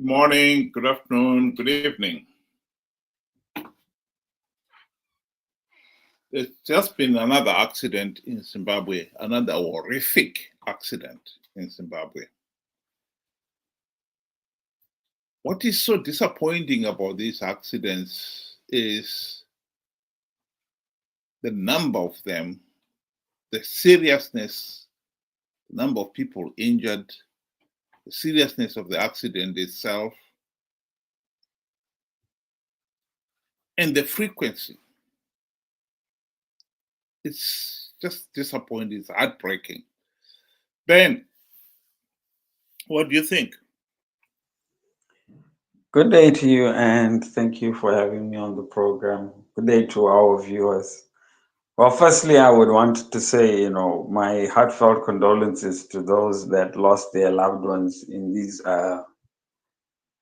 morning, good afternoon, good evening. There's just been another accident in Zimbabwe, another horrific accident in Zimbabwe. What is so disappointing about these accidents is the number of them, the seriousness, the number of people injured, the seriousness of the accident itself, and the frequency. It's just disappointing, it's heartbreaking. Ben, what do you think? Good day to you, and thank you for having me on the program. Good day to our viewers. Well, firstly, I would want to say, my heartfelt condolences to those that lost their loved ones in these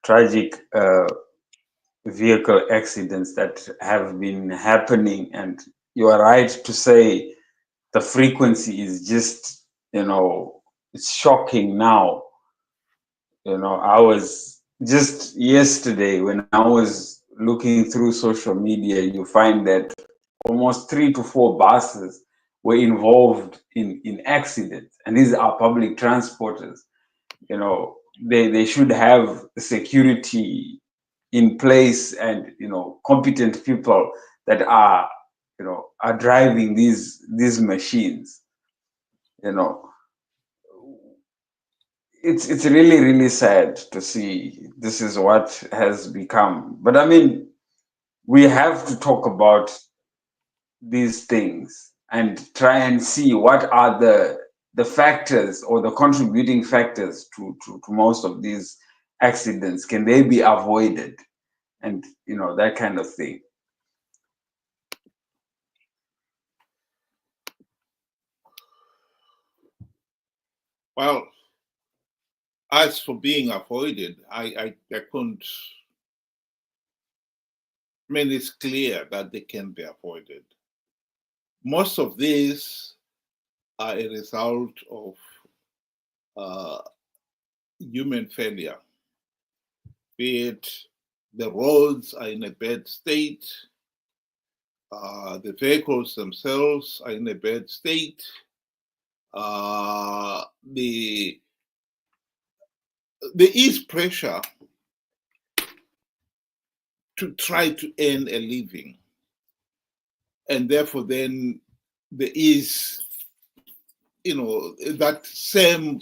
tragic vehicle accidents that have been happening. And you are right to say the frequency is just, it's shocking now. I was just yesterday when I was looking through social media, you find that almost 3 to 4 buses were involved in accidents. And these are public transporters. They should have security in place and, competent people that are driving these machines. It's really really sad to see this is what has become. But I mean, we have to talk about these things and try and see what are the factors or the contributing factors to most of these accidents. Can they be avoided? And that kind of thing. Well, as for being avoided, I couldn't. I mean, it's clear that they can be avoided. Most of these are a result of human failure, be it the roads are in a bad state, the vehicles themselves are in a bad state, there is pressure to try to earn a living. And therefore, then there is, that same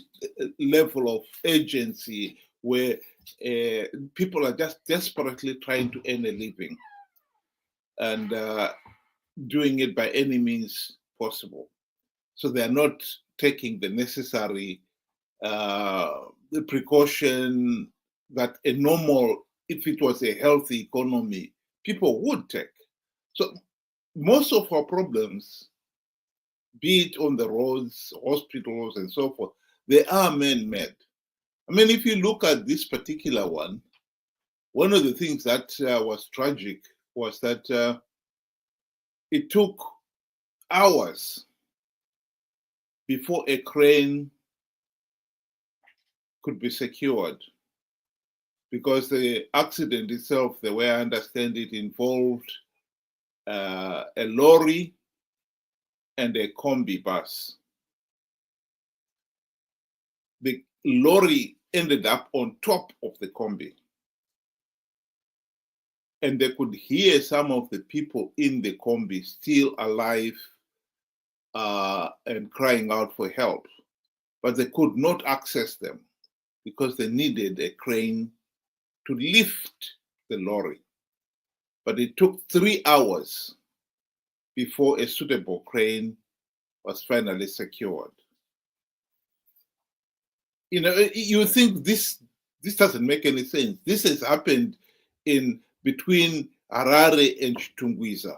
level of urgency where people are just desperately trying to earn a living and doing it by any means possible. So they're not taking the necessary the precaution that a normal, if it was a healthy economy, people would take. So most of our problems, be it on the roads, hospitals, and so forth, they are man-made. I mean, if you look at this particular one of the things that was tragic was that it took hours before a crane could be secured, because the accident itself, the way I understand it, involved a lorry and a combi bus. The lorry ended up on top of the combi, and they could hear some of the people in the combi still alive and crying out for help, but they could not access them because they needed a crane to lift the lorry. But it took 3 hours before a suitable crane was finally secured. You think this doesn't make any sense. This has happened in between Harare and Chitungwiza.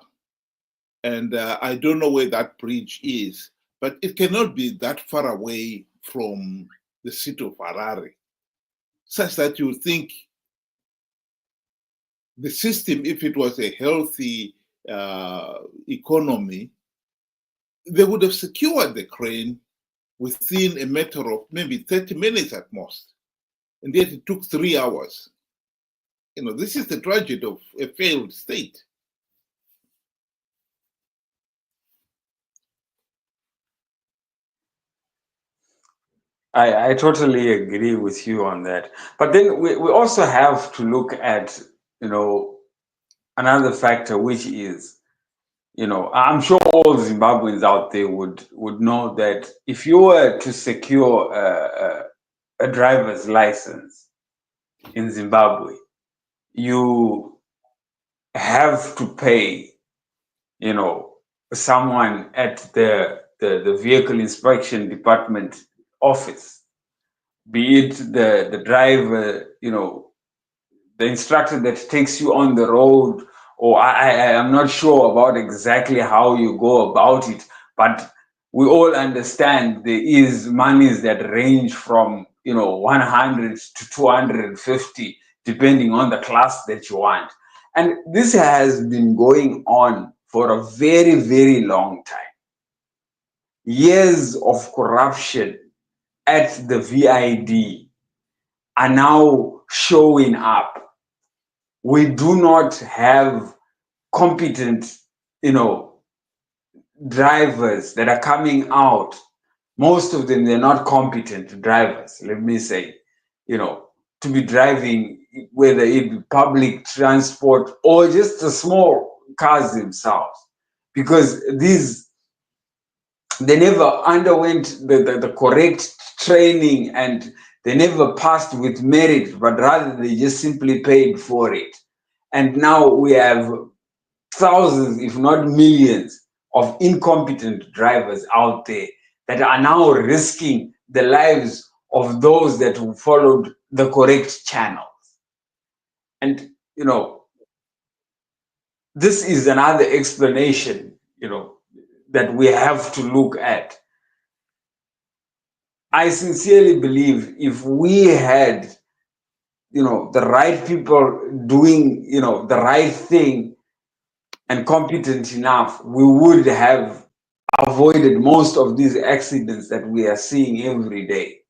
And I don't know where that bridge is, but it cannot be that far away from the city of Harare, such that you think the system, if it was a healthy economy, they would have secured the crane within a matter of maybe 30 minutes at most. And yet it took 3 hours. This is the tragedy of a failed state. I totally agree with you on that. But then we also have to look at, another factor, which is, I'm sure all Zimbabweans out there would know that if you were to secure a driver's license in Zimbabwe, you have to pay, someone at the vehicle inspection department office, be it the driver, the instructor that takes you on the road, or I am not sure about exactly how you go about it, but we all understand there is monies that range from 100 to 250 depending on the class that you want. And this has been going on for a very, very long time. Years of corruption at the VID are now showing up. We do not have competent, drivers that are coming out. Most of them, they're not competent drivers, let me say, to be driving, whether it be public transport or just the small cars themselves, because they never underwent the correct training, and they never passed with merit, but rather they just simply paid for it. And now we have thousands, if not millions, of incompetent drivers out there that are now risking the lives of those that followed the correct channels. And, this is another explanation, that we have to look at. I sincerely believe if we had, the right people doing, the right thing and competent enough, we would have avoided most of these accidents that we are seeing every day.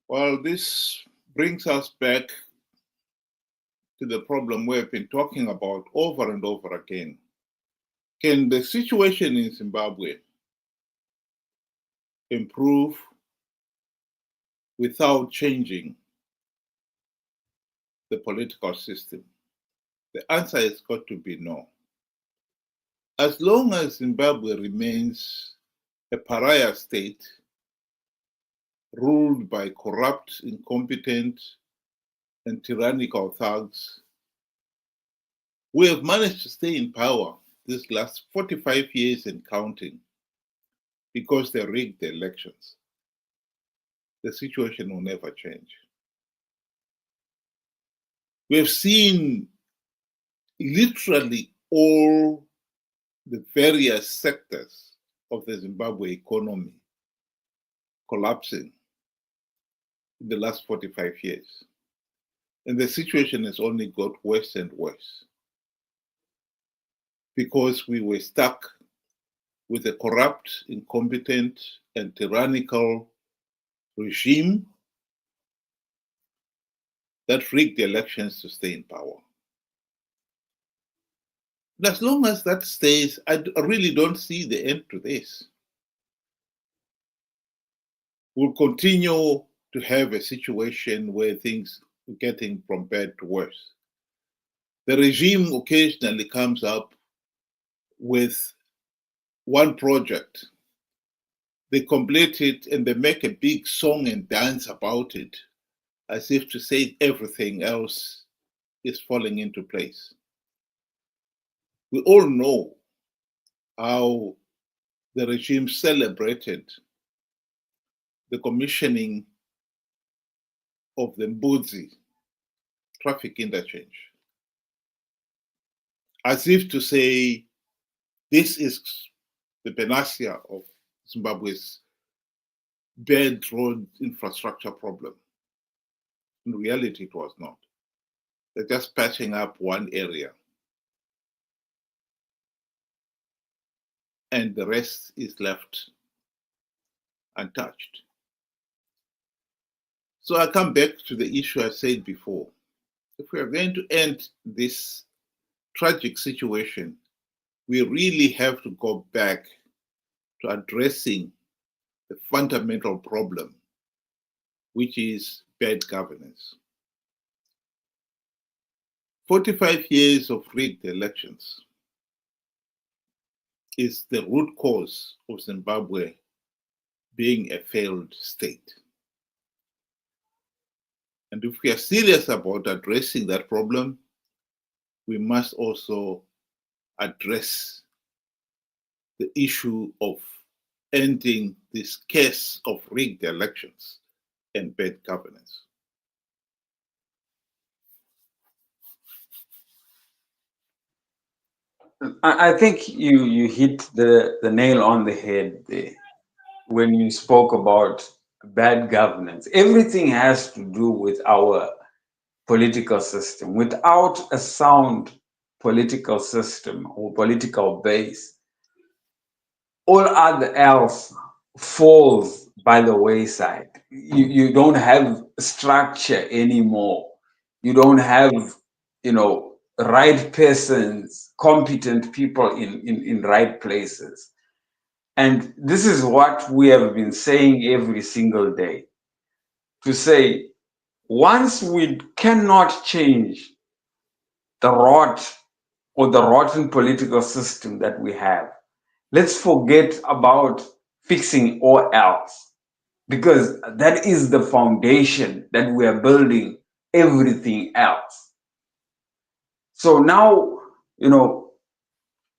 Well, this brings us back to the problem we've been talking about over and over again. Can the situation in Zimbabwe improve without changing the political system? The answer has got to be no. As long as Zimbabwe remains a pariah state ruled by corrupt, incompetent, and tyrannical thugs, we have managed to stay in power these last 45 years and counting because they rigged the elections. The situation will never change. We have seen literally all the various sectors of the Zimbabwe economy collapsing in the last 45 years. And the situation has only got worse and worse because we were stuck with a corrupt, incompetent, and tyrannical regime that rigged the elections to stay in power. And as long as that stays, I really don't see the end to this. We'll continue to have a situation where things are getting from bad to worse. The regime occasionally comes up with one project. They complete it and they make a big song and dance about it, as if to say everything else is falling into place. We all know how the regime celebrated the commissioning of the Mbudzi traffic interchange, as if to say this is the panacea of Zimbabwe's bad road infrastructure problem. In reality, it was not. They're just patching up one area, and the rest is left untouched. So I come back to the issue I said before. If we are going to end this tragic situation, we really have to go back to addressing the fundamental problem, which is bad governance. 45 years of rigged elections is the root cause of Zimbabwe being a failed state. And if we are serious about addressing that problem, we must also address the issue of ending this case of rigged elections and bad governance. I think you hit the nail on the head there when you spoke about bad governance. Everything has to do with our political system. Without a sound political system or political base, all other else falls by the wayside. You don't have structure anymore. You don't have, right persons, competent people in right places. And this is what we have been saying every single day. To say, once we cannot change the rot or the rotten political system that we have, let's forget about fixing all else, because that is the foundation that we are building everything else. So now,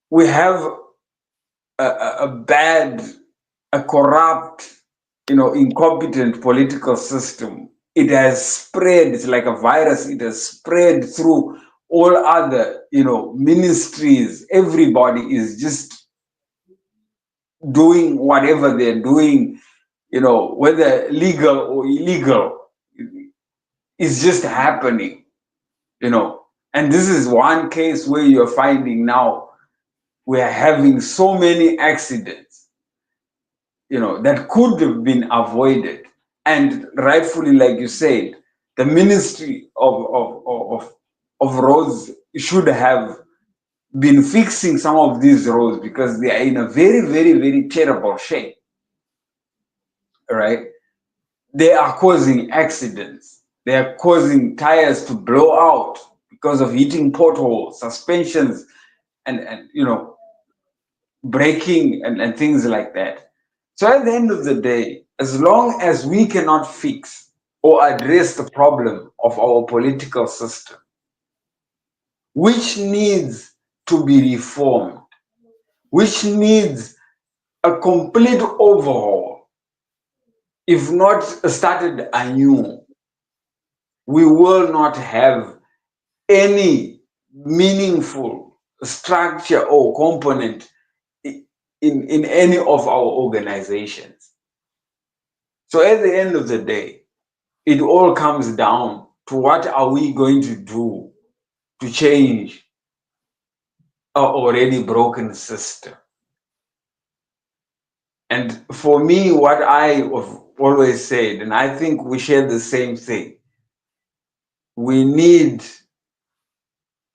we have a bad, a corrupt, incompetent political system. It has spread. It's like a virus. It has spread through all other, ministries. Everybody is just doing whatever they're doing, whether legal or illegal, is just happening, And this is one case where you're finding now we are having so many accidents, that could have been avoided. And rightfully, like you said, the Ministry of Roads should have been fixing some of these roads because they are in a very, very, very terrible shape. Right? They are causing accidents. They are causing tires to blow out because of hitting potholes, suspensions, and braking and things like that. So at the end of the day, as long as we cannot fix or address the problem of our political system, which needs to be reformed, which needs a complete overhaul, if not started anew, we will not have any meaningful structure or component in any of our organizations. So at the end of the day, it all comes down to what are we going to do to change our already broken system. And for me, what I have always said, and I think we share the same thing, we need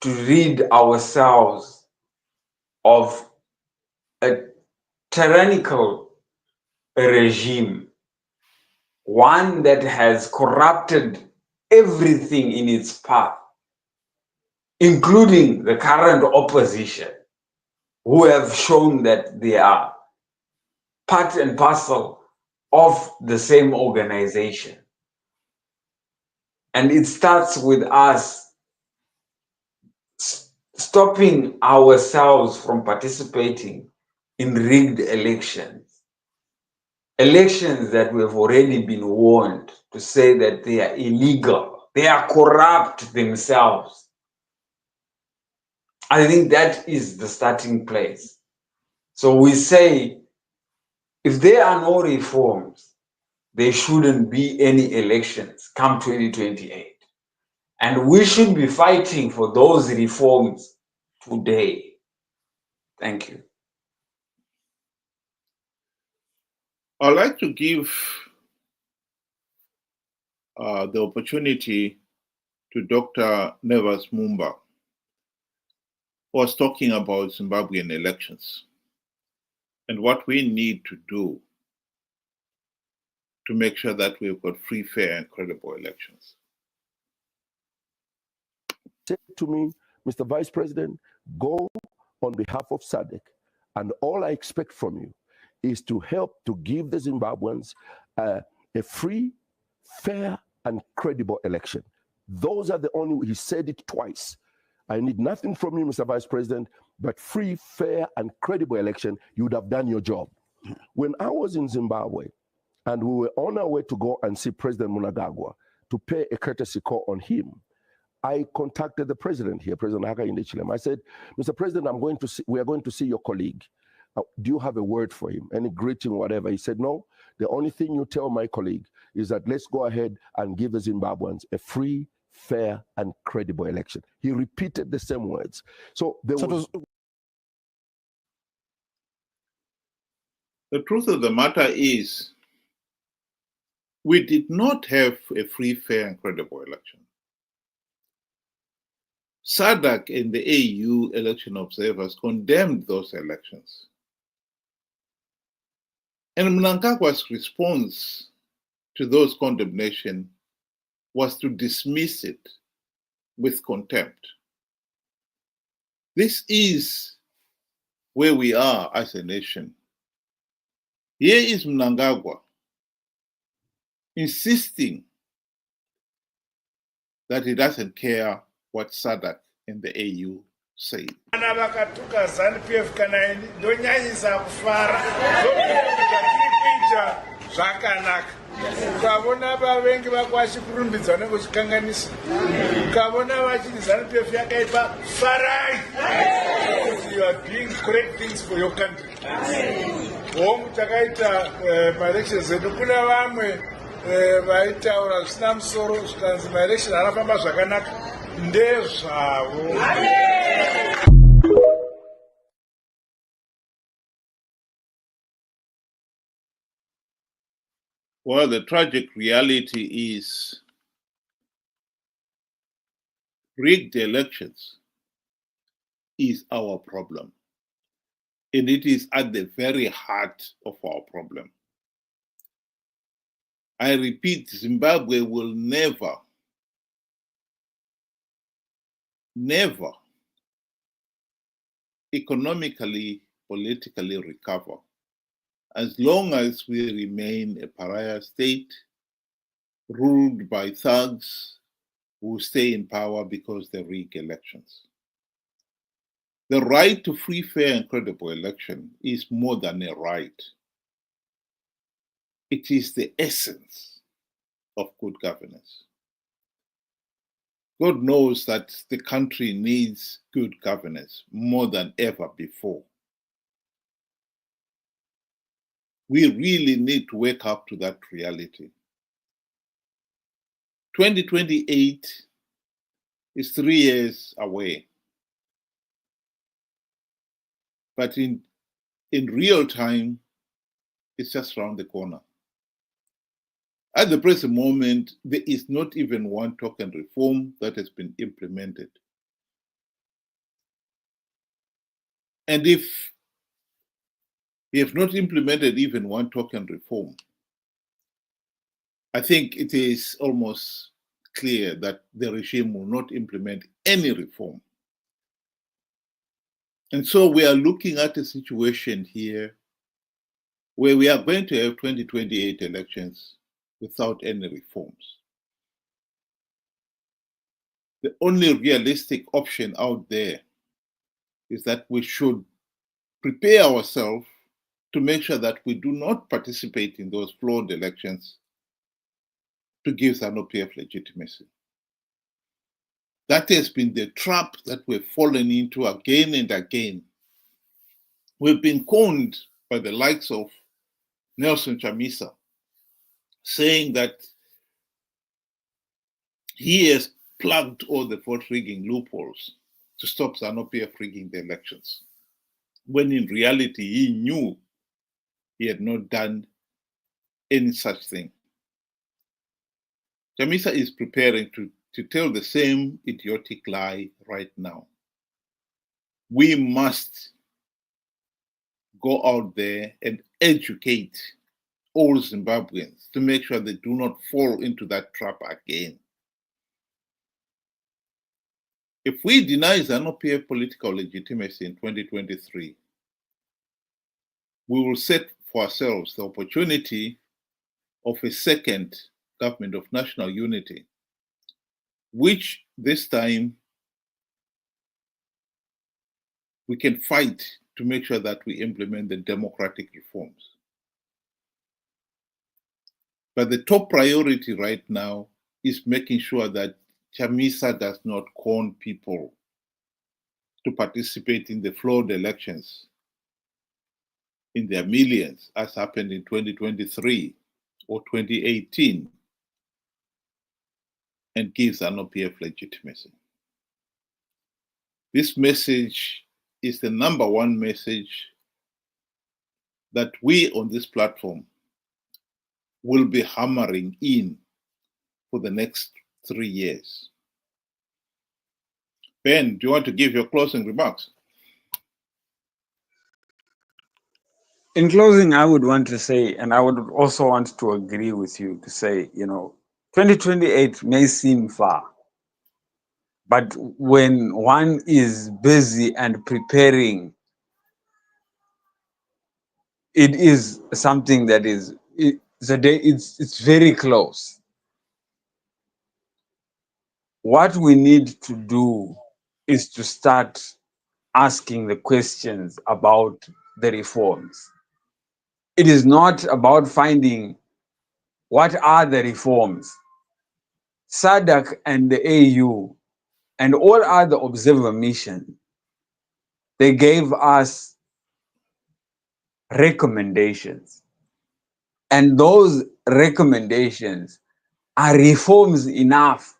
to rid ourselves of a tyrannical regime, one that has corrupted everything in its path, including the current opposition, who have shown that they are part and parcel of the same organization. And it starts with us stopping ourselves from participating in rigged elections. Elections that we have already been warned to say that they are illegal, they are corrupt themselves. I think that is the starting place. So we say, if there are no reforms, there shouldn't be any elections come 2028. And we should be fighting for those reforms today. Thank you. I'd like to give the opportunity to Dr. Nevers Mumba, who was talking about Zimbabwean elections and what we need to do to make sure that we've got free, fair, and credible elections. Said to me, Mr. Vice President, go on behalf of SADC, and all I expect from you is to help to give the Zimbabweans a free, fair, and credible election. Those are the only, he said it twice. I need nothing from you, Mr. Vice President, but free, fair, and credible election. You would have done your job. When I was in Zimbabwe, and we were on our way to go and see President Mnangagwa to pay a courtesy call on him, I contacted the president here, President Hakainde Hichilema. I said, Mr. President, we are going to see your colleague. Do you have a word for him? Any greeting, whatever? He said, no. The only thing you tell my colleague is that let's go ahead and give the Zimbabweans a free, fair, and credible election. He repeated the same words. So there was... The truth of the matter is, we did not have a free, fair, and credible election. SADC and the AU election observers condemned those elections. And Mnangagwa's response to those condemnations was to dismiss it with contempt. This is where we are as a nation. Here is Mnangagwa insisting that he doesn't care what SADC and the AU say. Ukavona vavengi vakwashi kurumbidzwa nekuchikanganisa ukavona vachiti ZANU-PF yakaipa farai because you are doing correct things for your country. Hongu takaita maelections edu kuna vamwe vaitaura zvisina musoro zvikanzi maelections anofamba zvakanaka ndezvavo. Well, the tragic reality is rigged elections is our problem. And it is at the very heart of our problem. I repeat, Zimbabwe will never economically, politically recover as long as we remain a pariah state ruled by thugs who stay in power because they rig elections. The right to free, fair, and credible election is more than a right. It is the essence of good governance. God knows that the country needs good governance more than ever before. We really need to wake up to that reality. 2028 is 3 years away. But in real time, it's just around the corner. At the present moment, there is not even one token reform that has been implemented. And if we have not implemented even one token reform, I think it is almost clear that the regime will not implement any reform. And so we are looking at a situation here where we are going to have 2028 elections without any reforms. The only realistic option out there is that we should prepare ourselves to make sure that we do not participate in those flawed elections to give ZANU-PF legitimacy. That has been the trap that we've fallen into again and again. We've been conned by the likes of Nelson Chamisa, saying that he has plugged all the vote rigging loopholes to stop ZANU-PF rigging the elections, when in reality he knew he had not done any such thing. Chamisa is preparing to tell the same idiotic lie right now. We must go out there and educate all Zimbabweans to make sure they do not fall into that trap again. If we deny ZANU-PF political legitimacy in 2023, we will set for ourselves the opportunity of a second government of national unity, which this time we can fight to make sure that we implement the democratic reforms. But the top priority right now is making sure that Chamisa does not con people to participate in the flawed elections in their millions, as happened in 2023 or 2018, and gives ZANU-PF legitimacy. This message is the number one message that we on this platform will be hammering in for the next 3 years. Ben, do you want to give your closing remarks? In closing, I would want to say, and I would also want to agree with you to say, 2028 may seem far, but when one is busy and preparing, it is something that it's very close. What we need to do is to start asking the questions about the reforms. It is not about finding what are the reforms. SADC and the AU and all other observer missions, they gave us recommendations. And those recommendations are reforms enough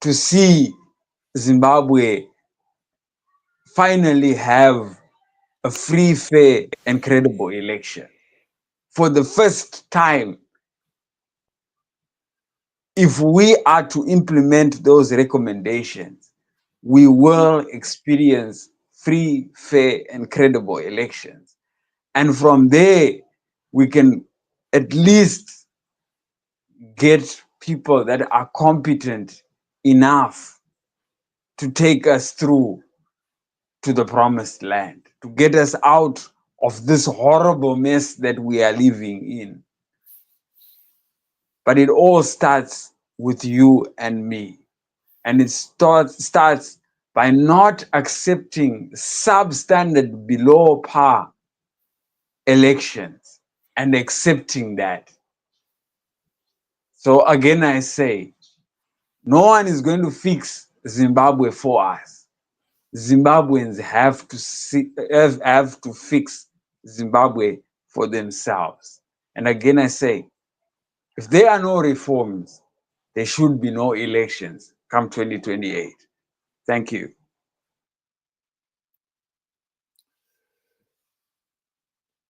to see Zimbabwe finally have a free, fair, and credible election. For the first time, if we are to implement those recommendations, we will experience free, fair, and credible elections. And from there, we can at least get people that are competent enough to take us through to the promised land, to get us out of this horrible mess that we are living in. But it all starts with you and me. And it starts by not accepting substandard below par elections and accepting that. So again, I say, no one is going to fix Zimbabwe for us. Zimbabweans have to fix Zimbabwe for themselves. And again, I say, if there are no reforms, there should be no elections come 2028. Thank you.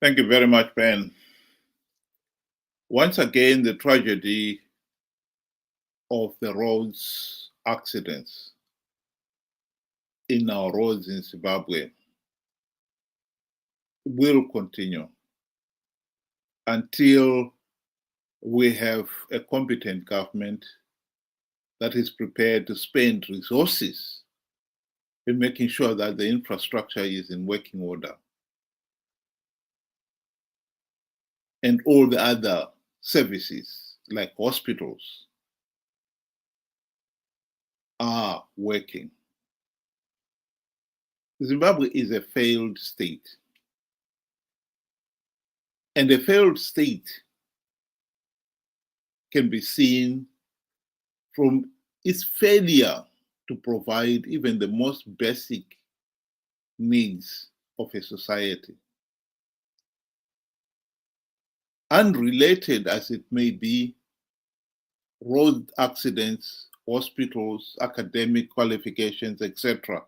Thank you very much, Ben. Once again, the tragedy of the roads accidents in our roads in Zimbabwe will continue until we have a competent government that is prepared to spend resources in making sure that the infrastructure is in working order and all the other services like hospitals are working. Zimbabwe is a failed state. And a failed state can be seen from its failure to provide even the most basic needs of a society. Unrelated as it may be, road accidents, hospitals, academic qualifications, etc.,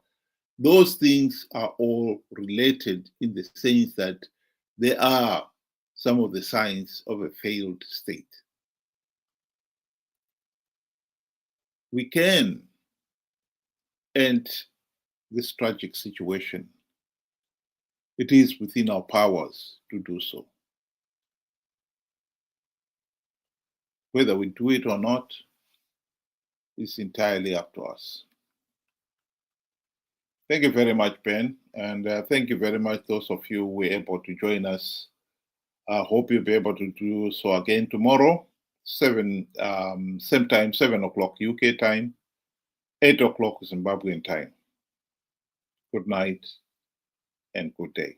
those things are all related in the sense that they are some of the signs of a failed state. we can end this tragic situation. It is within our powers to do so. Whether we do it or not is entirely up to us. Thank you very much, Ben, and thank you very much those of you who were able to join us. I hope you'll be able to do so again tomorrow, same time, 7 o'clock UK time, 8 o'clock Zimbabwean time. Good night and good day.